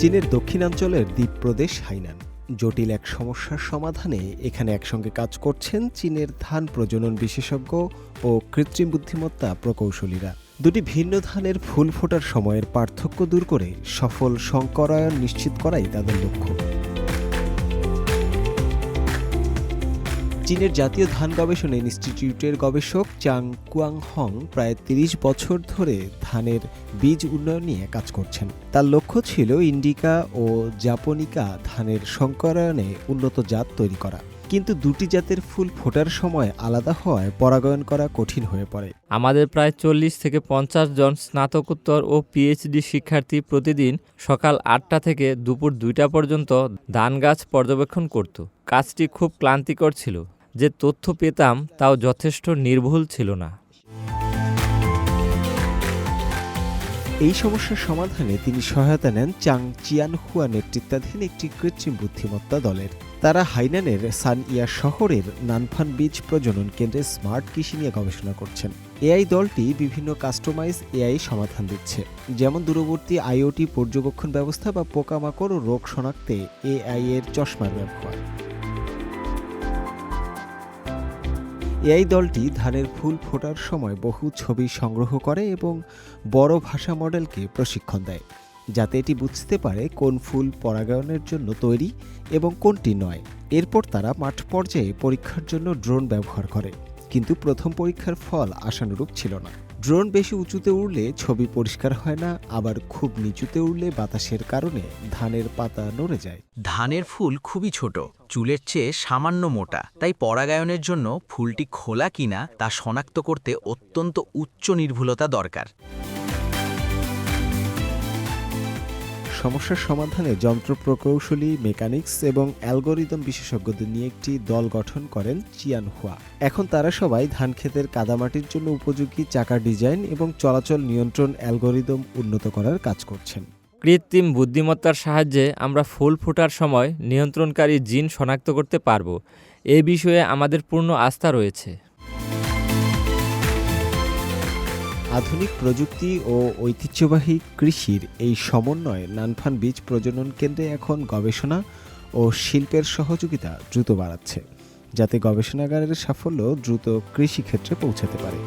চীনের দক্ষিণাঞ্চলের দ্বীপপ্রদেশ হাইনান। জটিল এক সমস্যার সমাধানে এখানে একসঙ্গে কাজ করছেন চীনের ধান প্রজনন বিশেষজ্ঞ ও কৃত্রিম বুদ্ধিমত্তা প্রকৌশলীরা। দুটি ভিন্ন ধানের ফুল ফোটার সময়ের পার্থক্য দূর করে সফল সংকরায়ন নিশ্চিত করাই তাদের লক্ষ্য। চীনের জাতীয় ধান গবেষণা ইনস্টিটিউটের গবেষক চাং কুয়াংহং প্রায় ৩০ বছর ধরে ধানের বীজ উন্নয়ন নিয়ে কাজ করছেন। তার লক্ষ্য ছিল ইন্ডিকা ও জাপোনিকা ধানের সংকরায়নে উন্নত জাত তৈরি করা। কিন্তু দুটি জাতের ফুল ফোটার সময় আলাদা হওয়ায় পরাগায়ন করা কঠিন হয়ে পড়ে। আমাদের প্রায় ৪০ থেকে ৫০ জন স্নাতকোত্তর ও পিএইচডি শিক্ষার্থী প্রতিদিন সকাল ৮টা থেকে দুপুর ২টা পর্যন্ত ধান গাছ পর্যবেক্ষণ করত। কাজটি খুব ক্লান্তিকর ছিল। যে তথ্য পেতাম তাও যথেষ্ট নির্ভুল ছিল না। এই সমস্যার সমাধানে তিনি সহায়তা নেন চাং চিয়ানহুয়া নেতৃত্বাধীন একটি কৃত্রিম বুদ্ধিমত্তা দলের। তারা হাইনানের সানইয়া শহরের নানফান বীজ প্রজনন কেন্দ্রে স্মার্ট কৃষি নিয়ে গবেষণা করছেন। এআই দলটি বিভিন্ন কাস্টমাইজ এআই সমাধান দিচ্ছে, যেমন দূরবর্তী আইওটি পর্যবেক্ষণ ব্যবস্থা বা পোকামাকড় ও রোগ শনাক্তে এআই এর চশমার ব্যবহার। এআই দলটি ধানের ফুল ফোটার সময় বহু ছবি সংগ্রহ করে এবং বড় ভাষা মডেলকে প্রশিক্ষণ দেয়, যাতে এটি বুঝতে পারে কোন ফুল পরাগায়নের জন্য তৈরি এবং কোনটি নয়। এরপর তারা মাঠ পর্যায়ে পরীক্ষার জন্য ড্রোন ব্যবহার করে, কিন্তু প্রথম পরীক্ষার ফল আশানুরূপ ছিল না। ড্রোন বেশি উঁচুতে উড়লে ছবি পরিষ্কার হয় না, আবার খুব নিচুতে উড়লে বাতাসের কারণে ধানের পাতা নড়ে যায়। ধানের ফুল খুবই ছোট, চুলের চেয়ে সামান্য মোটা, তাই পরাগায়নের জন্য ফুলটি খোলা কিনা তা শনাক্ত করতে অত্যন্ত উচ্চ নির্ভুলতা দরকার। সমস্যার সমাধানে যন্ত্র প্রকৌশলী, মেকানিক্স এবং অ্যালগোরিদম বিশেষজ্ঞদের নিয়ে একটি দল গঠন করেন চিয়ানহুয়া। এখন তারা সবাই ধান ক্ষেতের কাদামাটির জন্য উপযোগী চাকার ডিজাইন এবং চলাচল নিয়ন্ত্রণ অ্যালগোরিদম উন্নত করার কাজ করছেন। কৃত্রিম বুদ্ধিমত্তার সাহায্যে আমরা ফুল ফোটার সময় নিয়ন্ত্রণকারী জিন শনাক্ত করতে পারব। এ বিষয়ে আমাদের পূর্ণ আস্থা রয়েছে। আধুনিক প্রযুক্তি ও ঐতিহ্যবাহী কৃষির এই সমন্বয়ে নানফান বীজ প্রজনন কেন্দ্রে এখন গবেষণা ও শিল্পের সহযোগিতা দ্রুত বাড়াচ্ছে, যাতে গবেষণাগারের সাফল্য দ্রুত কৃষিক্ষেত্রে পৌঁছাতে পারে।